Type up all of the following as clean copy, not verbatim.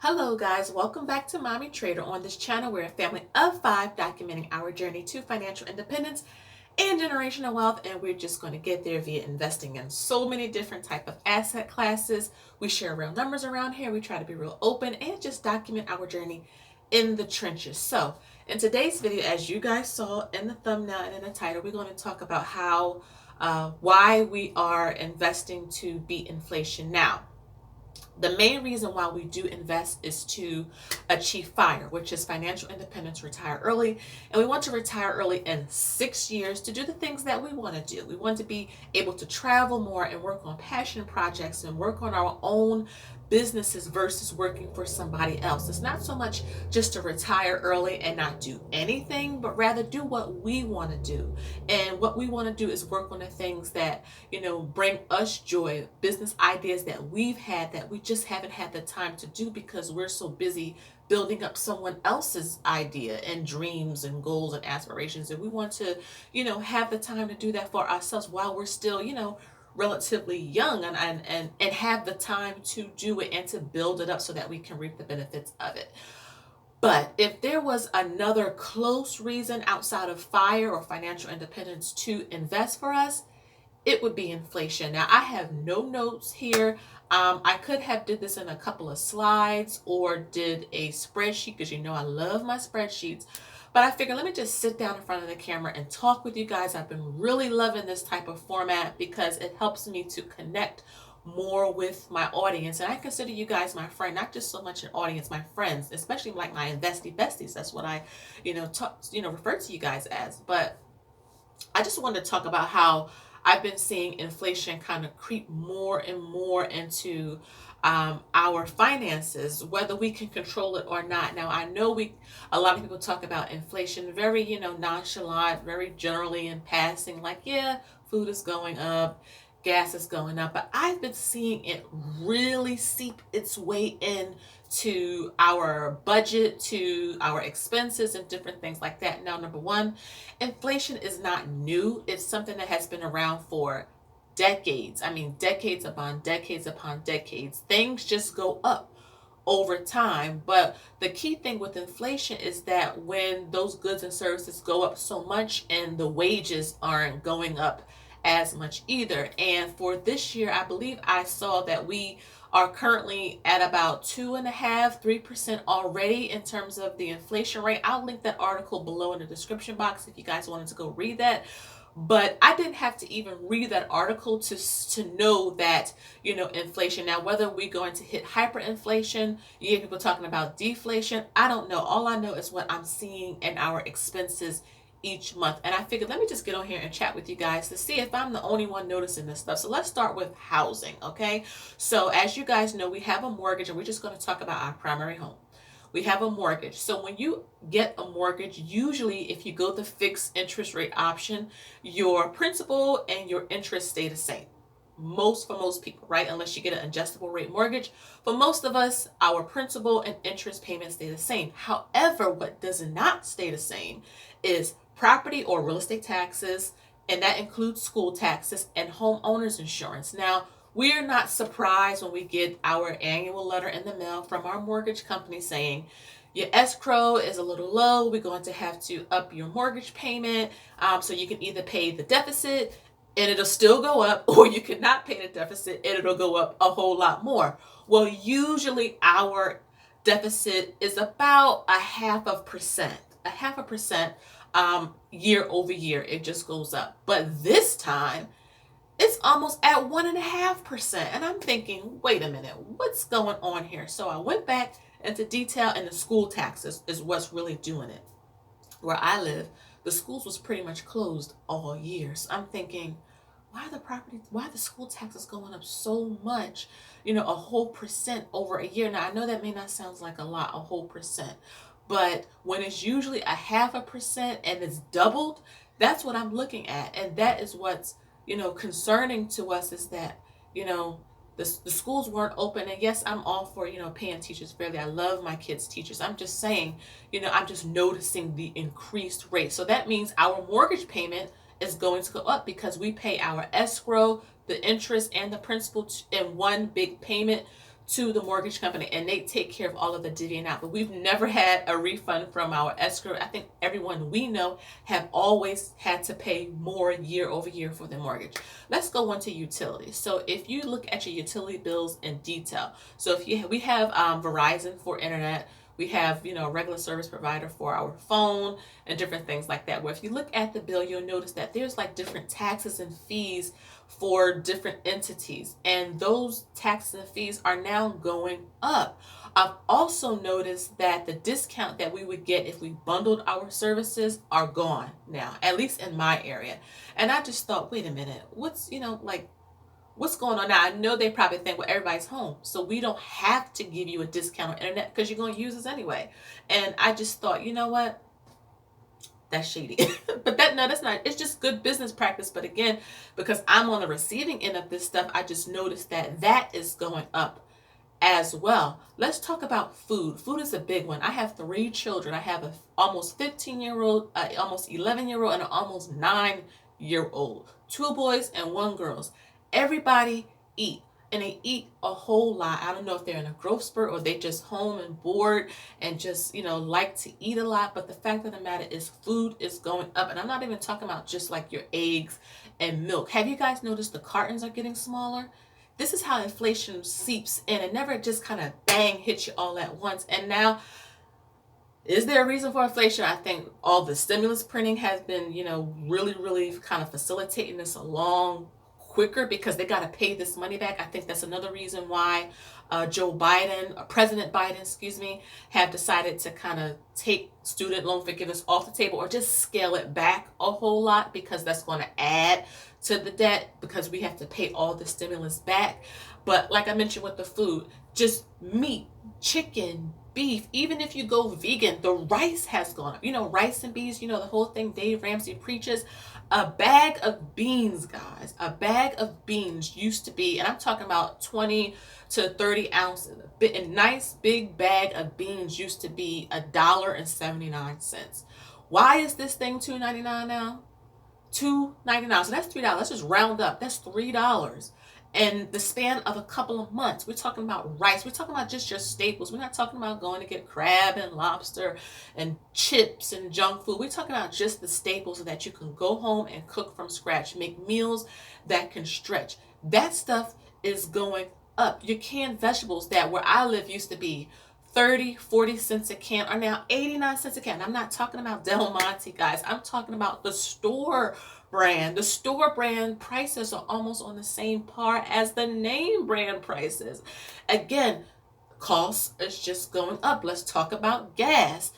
Hello guys, welcome back to Mommy Trader. On this channel, we're a family of five documenting our journey to financial independence and generational wealth, and we're just going to get there via investing in so many different type of asset classes. We share real numbers around here. We try to be real open and just document our journey in the trenches. So in today's video, as you guys saw in the thumbnail and in the title, we're going to talk about why we are investing to beat inflation. Now, the main reason why we do invest is to achieve FIRE, which is financial independence, retire early. And we want to retire early in 6 years to do the things that we want to do. We want to be able to travel more and work on passion projects and work on our own businesses versus working for somebody else. It's not so much just to retire early and not do anything, but rather do what we want to do. And what we want to do is work on the things that, bring us joy, business ideas that we've had that we just haven't had the time to do because we're so busy building up someone else's idea and dreams and goals and aspirations. And we want to, have the time to do that for ourselves while we're still, relatively young and have the time to do it and to build it up so that we can reap the benefits of it. But if there was another close reason outside of FIRE or financial independence to invest for us, it would be inflation. Now, I have no notes here. I could have did this in a couple of slides or did a spreadsheet because I love my spreadsheets. But I figured let me just sit down in front of the camera and talk with you guys. I've been really loving this type of format because it helps me to connect more with my audience. And I consider you guys my friend, not just so much an audience, my friends, especially like my investy besties. That's what I, refer to you guys as. But I just wanted to talk about how I've been seeing inflation kind of creep more and more into our finances, whether we can control it or not. Now, I know a lot of people talk about inflation very, nonchalant, very generally in passing, like, yeah, food is going up, gas is going up, but I've been seeing it really seep its way in to our budget, to our expenses and different things like that. Now, number one, inflation is not new. It's something that has been around for decades. I mean, decades upon decades upon decades. Things just go up over time. But the key thing with inflation is that when those goods and services go up so much and the wages aren't going up as much either. And for this year, I believe I saw that we are currently at about 2.5–3% already in terms of the inflation rate. I'll link that article below in the description box if you guys wanted to go read that. But I didn't have to even read that article to know that, inflation. Now, whether we're going to hit hyperinflation, you hear people talking about deflation, I don't know. All I know is what I'm seeing in our expenses each month. And I figured let me just get on here and chat with you guys to see if I'm the only one noticing this stuff. So let's start with housing, okay? So as you guys know, we have a mortgage and we're just going to talk about our primary home. We have a mortgage. So when you get a mortgage, usually if you go the fixed interest rate option, your principal and your interest stay the same. For most people, right? Unless you get an adjustable rate mortgage. For most of us, our principal and interest payments stay the same. However, what does not stay the same is property or real estate taxes, and that includes school taxes and homeowners insurance. Now, we're not surprised when we get our annual letter in the mail from our mortgage company saying, your escrow is a little low. We're going to have to up your mortgage payment. So you can either pay the deficit and it'll still go up, or you cannot pay the deficit and it'll go up a whole lot more. Well, usually our deficit is about 0.5%, year over year. It just goes up. But this time, it's almost at 1.5%. And I'm thinking, wait a minute, what's going on here? So I went back into detail, and the school taxes is what's really doing it. Where I live, the schools was pretty much closed all year. So I'm thinking, why the school taxes going up so much? A whole percent over a year. Now, I know that may not sound like a lot, a whole percent. But when it's usually 0.5% and it's doubled, that's what I'm looking at. And that is what's, concerning to us is that, the schools weren't open. And yes, I'm all for, paying teachers fairly. I love my kids' teachers. I'm just saying, I'm just noticing the increased rate. So that means our mortgage payment is going to go up because we pay our escrow, the interest, and the principal in one big payment to the mortgage company and they take care of all of the divvying out. But we've never had a refund from our escrow. I think everyone we know have always had to pay more year over year for their mortgage. Let's go on to utilities. So if you look at your utility bills in detail, so if we have Verizon for internet, we have, a regular service provider for our phone and different things like that. Where if you look at the bill, you'll notice that there's like different taxes and fees for different entities. And those taxes and fees are now going up. I've also noticed that the discount that we would get if we bundled our services are gone now, at least in my area. And I just thought, wait a minute, what's going on now? I know they probably think, well, everybody's home, so we don't have to give you a discount on internet because you're going to use us anyway. And I just thought, you know what? That's shady. But that's not, it's just good business practice. But again, because I'm on the receiving end of this stuff, I just noticed that is going up as well. Let's talk about food. Food is a big one. I have 3 children. I have a almost 15-year-old, almost 11-year-old, and an almost 9-year-old. 2 boys and 1 girl. Everybody eat, and they eat a whole lot. I don't know if they're in a growth spurt or they just home and bored and just, like to eat a lot. But the fact of the matter is food is going up. And I'm not even talking about just like your eggs and milk. Have you guys noticed the cartons are getting smaller? This is how inflation seeps in. It never just kind of bang hits you all at once. And now, is there a reason for inflation? I think all the stimulus printing has been, really, really kind of facilitating this along quicker because they got to pay this money back. I think that's another reason why President Biden, have decided to kind of take student loan forgiveness off the table or just scale it back a whole lot, because that's going to add to the debt because we have to pay all the stimulus back. But like I mentioned with the food, just meat, chicken, beef, even if you go vegan, the rice has gone up. Rice and beans, the whole thing Dave Ramsey preaches. A bag of beans, guys, a bag of beans used to be, and I'm talking about 20 to 30 ounces. A nice big bag of beans used to be $1.79. Why is this thing $2.99 now? $2.99. So that's $3. Let's just round up. That's $3. And the span of a couple of months. We're talking about rice. We're talking about just your staples. We're not talking about going to get crab and lobster and chips and junk food. We're talking about just the staples so that you can go home and cook from scratch. Make meals that can stretch. That stuff is going up. Your canned vegetables that where I live used to be 30, 40 cents a can are now 89 cents a can. I'm not talking about Del Monte, guys. I'm talking about the store brand. The store brand prices are almost on the same par as the name brand prices. Again, cost is just going up. Let's talk about gas.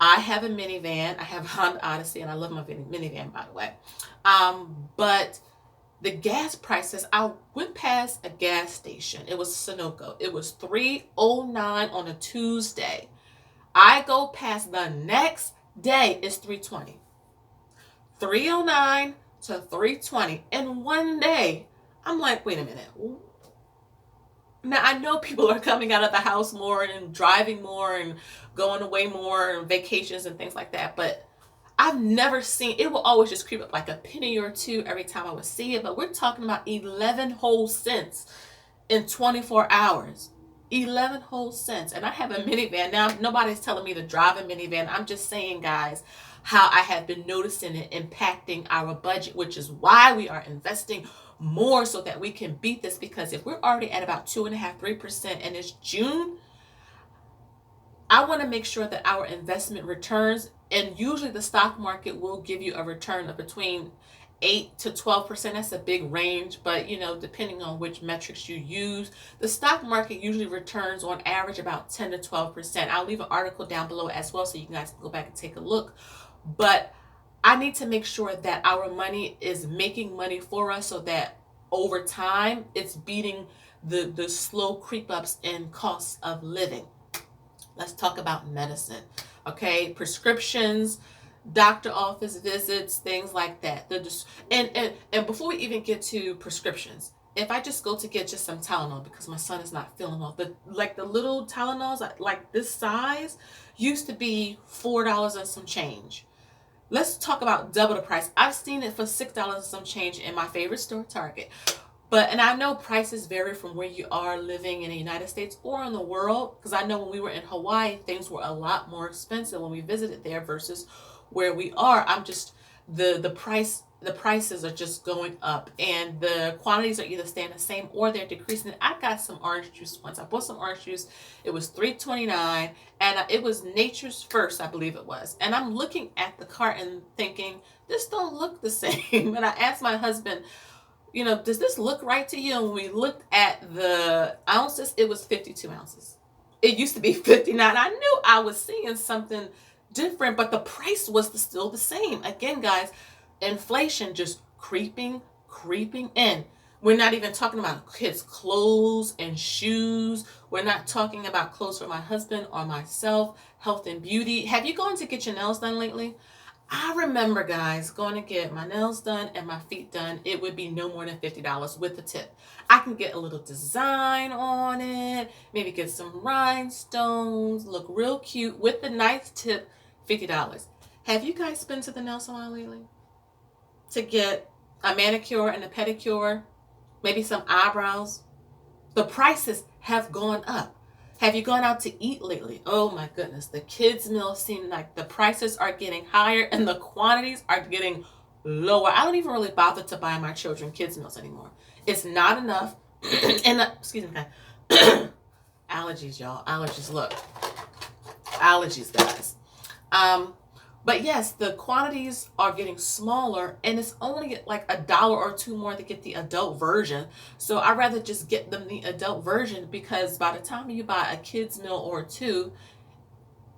I have a minivan. I have a Honda Odyssey, and I love my minivan, by the way. But the gas prices, I went past a gas station. It was Sunoco. It was $3.09 on a Tuesday. I go past the next day, it's $3.20. $3.09 to $3.20 in one day. I'm like, wait a minute. Now, I know people are coming out of the house more and driving more and going away more and vacations and things like that, but I've never seen, it will always just creep up like a penny or two every time I would see it, but we're talking about 11 whole cents in 24 hours. 11 whole cents. And I have a minivan. Now, nobody's telling me to drive a minivan. I'm just saying, guys, how I have been noticing it impacting our budget, which is why we are investing more so that we can beat this, because if we're already at about 2.5-3% and it's June, I want to make sure that our investment returns, and usually the stock market will give you a return of between 8 to 12%. That's a big range, but depending on which metrics you use, the stock market usually returns on average about 10 to 12%. I'll leave an article down below as well so you guys can go back and take a look. But I need to make sure that our money is making money for us so that over time it's beating the slow creep ups in costs of living. Let's talk about medicine. Okay, prescriptions, doctor office visits, things like that. And before we even get to prescriptions, if I just go to get just some Tylenol because my son is not feeling well, the little Tylenols like this size used to be $4 and some change. Let's talk about double the price. I've seen it for $6 and some change in my favorite store, Target. But, and I know prices vary from where you are living in the United States or in the world, because I know when we were in Hawaii, things were a lot more expensive when we visited there versus where we are. I'm just, the prices are just going up, and the quantities are either staying the same or they're decreasing. I got some orange juice once. I bought some orange juice. It was $3.29, and it was Nature's First, I believe it was. And I'm looking at the cart and thinking, this don't look the same. And I asked my husband, you know, does this look right to you? And when we looked at the ounces, it was 52 ounces. It used to be 59. I knew I was seeing something different, but the price was still the same. Again, guys, inflation just creeping in. We're not even talking about kids' clothes and shoes. We're not talking about clothes for my husband or myself, health and beauty. Have you gone to get your nails done lately? I remember, guys, going to get my nails done and my feet done. It would be no more than $50 with the tip. I can get a little design on it, maybe get some rhinestones, look real cute with the nice tip, $50. Have you guys been to the nail salon lately to get a manicure and a pedicure, maybe some eyebrows? The prices have gone up. Have you gone out to eat lately? Oh my goodness, the kids' meals seem like the prices are getting higher and the quantities are getting lower. I don't even really bother to buy my children kids' meals anymore. It's not enough. And excuse me, allergies, y'all. Allergies. Look, allergies, guys. But yes, the quantities are getting smaller, and it's only like $1 or $2 more to get the adult version. So I'd rather just get them the adult version, because by the time you buy a kid's meal or two,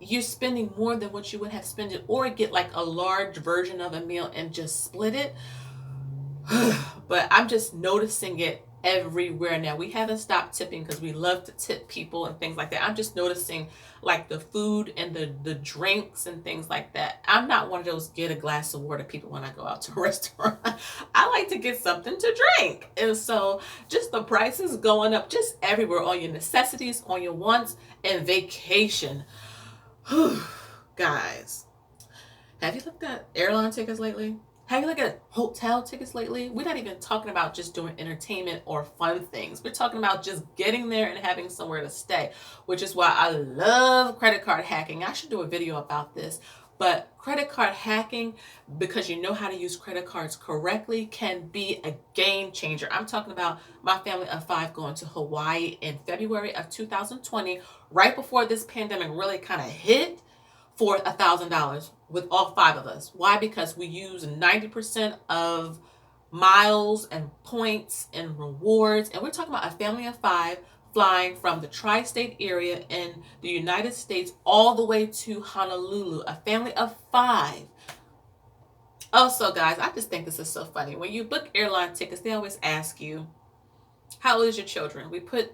you're spending more than what you would have spent it, or get like a large version of a meal and just split it. But I'm just noticing it everywhere now. We haven't stopped tipping because we love to tip people and things like that. I'm just noticing like the food and the drinks and things like that. I'm not one of those get a glass of water people when I go out to a restaurant. I like to get something to drink. And so just the prices going up just everywhere, on your necessities, on your wants, and vacation. Guys, have you looked at airline tickets lately? Have you looked at hotel tickets lately? We're not even talking about just doing entertainment or fun things. We're talking about just getting there and having somewhere to stay, which is why I love credit card hacking. I should do a video about this. But credit card hacking, because you know how to use credit cards correctly, can be a game changer. I'm talking about my family of 5 going to Hawaii in February of 2020, right before this pandemic really kind of hit, for $1,000 with all 5 of us. Why? Because we use 90% of miles and points and rewards. And we're talking about a family of 5 flying from the tri-state area in the United States all the way to Honolulu. A family of 5. Also, guys, I just think this is so funny. When you book airline tickets, they always ask you, how old is your children? We put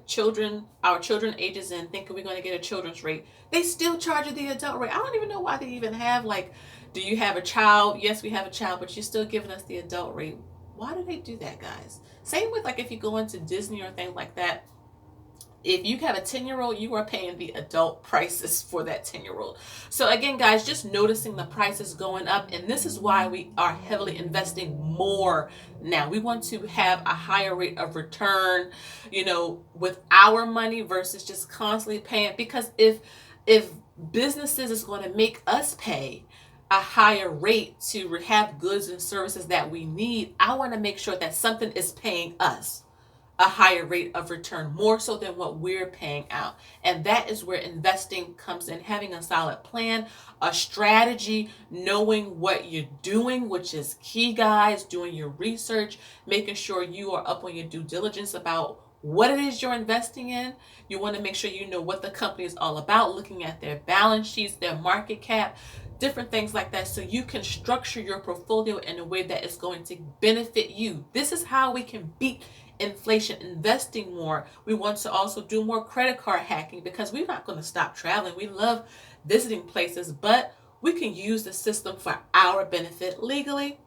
our children ages in, thinking we're going to get a children's rate. They still charge you the adult rate. I don't even know why they even have, like, do you have a child? Yes, we have a child, but you're still giving us the adult rate. Why do they do that, guys? Same with, like, if you go into Disney or things like that. If you have a 10-year-old, you are paying the adult prices for that 10-year-old. So again, guys, just noticing the prices going up. And this is why we are heavily investing more now. We want to have a higher rate of return, you know, with our money versus just constantly paying. Because if businesses is going to make us pay a higher rate to have goods and services that we need, I want to make sure that something is paying us a higher rate of return, more so than what we're paying out. And that is where investing comes in, having a solid plan, a strategy, knowing what you're doing, which is key, guys, doing your research, making sure you are up on your due diligence about what it is you're investing in. You want to make sure you know what the company is all about, looking at their balance sheets, their market cap, different things like that, so you can structure your portfolio in a way that is going to benefit you. This is how we can beat inflation, investing more. We want to also do more credit card hacking, because we're not going to stop traveling. We love visiting places, but we can use the system for our benefit legally.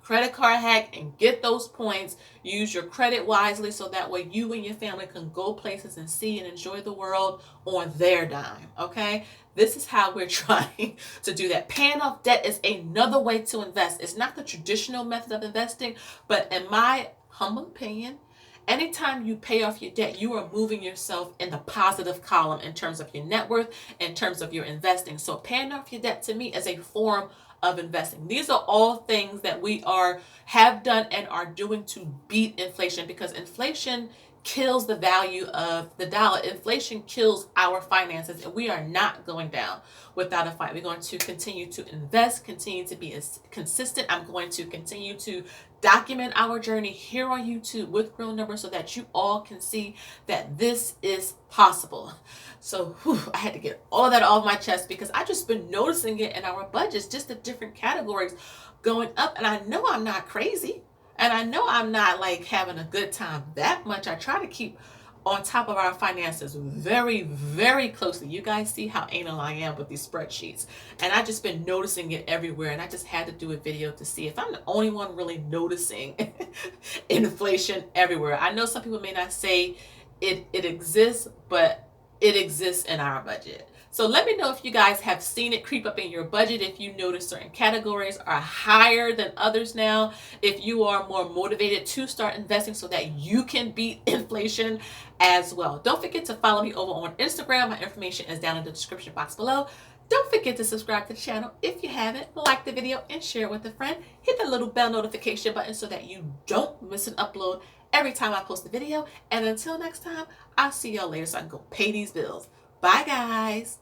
Credit card hack and get those points. Use your credit wisely, so that way you and your family can go places and see and enjoy the world on their dime. Okay, this is how we're trying to do that. Paying off debt is another way to invest. It's not the traditional method of investing, but in my humble opinion, anytime you pay off your debt, you are moving yourself in the positive column in terms of your net worth, in terms of your investing. So paying off your debt to me is a form of investing. These are all things that we have done and are doing to beat inflation, because inflation kills the value of the dollar. Inflation kills our finances, and we are not going down without a fight. We're going to continue to invest, continue to be as consistent. I'm going to continue to document our journey here on YouTube with real numbers so that you all can see that this is possible. So I had to get all of that off my chest, because I just been noticing it in our budgets, just the different categories going up. And I know I'm not crazy. And I know I'm not like having a good time that much. I try to keep on top of our finances very, very closely. You guys see how anal I am with these spreadsheets. And I just been noticing it everywhere. And I just had to do a video to see if I'm the only one really noticing inflation everywhere. I know some people may not say it exists, but it exists in our budget. So let me know if you guys have seen it creep up in your budget, if you notice certain categories are higher than others now, if you are more motivated to start investing so that you can beat inflation as well. Don't forget to follow me over on Instagram. My information is down in the description box below. Don't forget to subscribe to the channel if you haven't, like the video and share it with a friend. Hit the little bell notification button so that you don't miss an upload every time I post a video. And until next time, I'll see y'all later so I can go pay these bills. Bye, guys.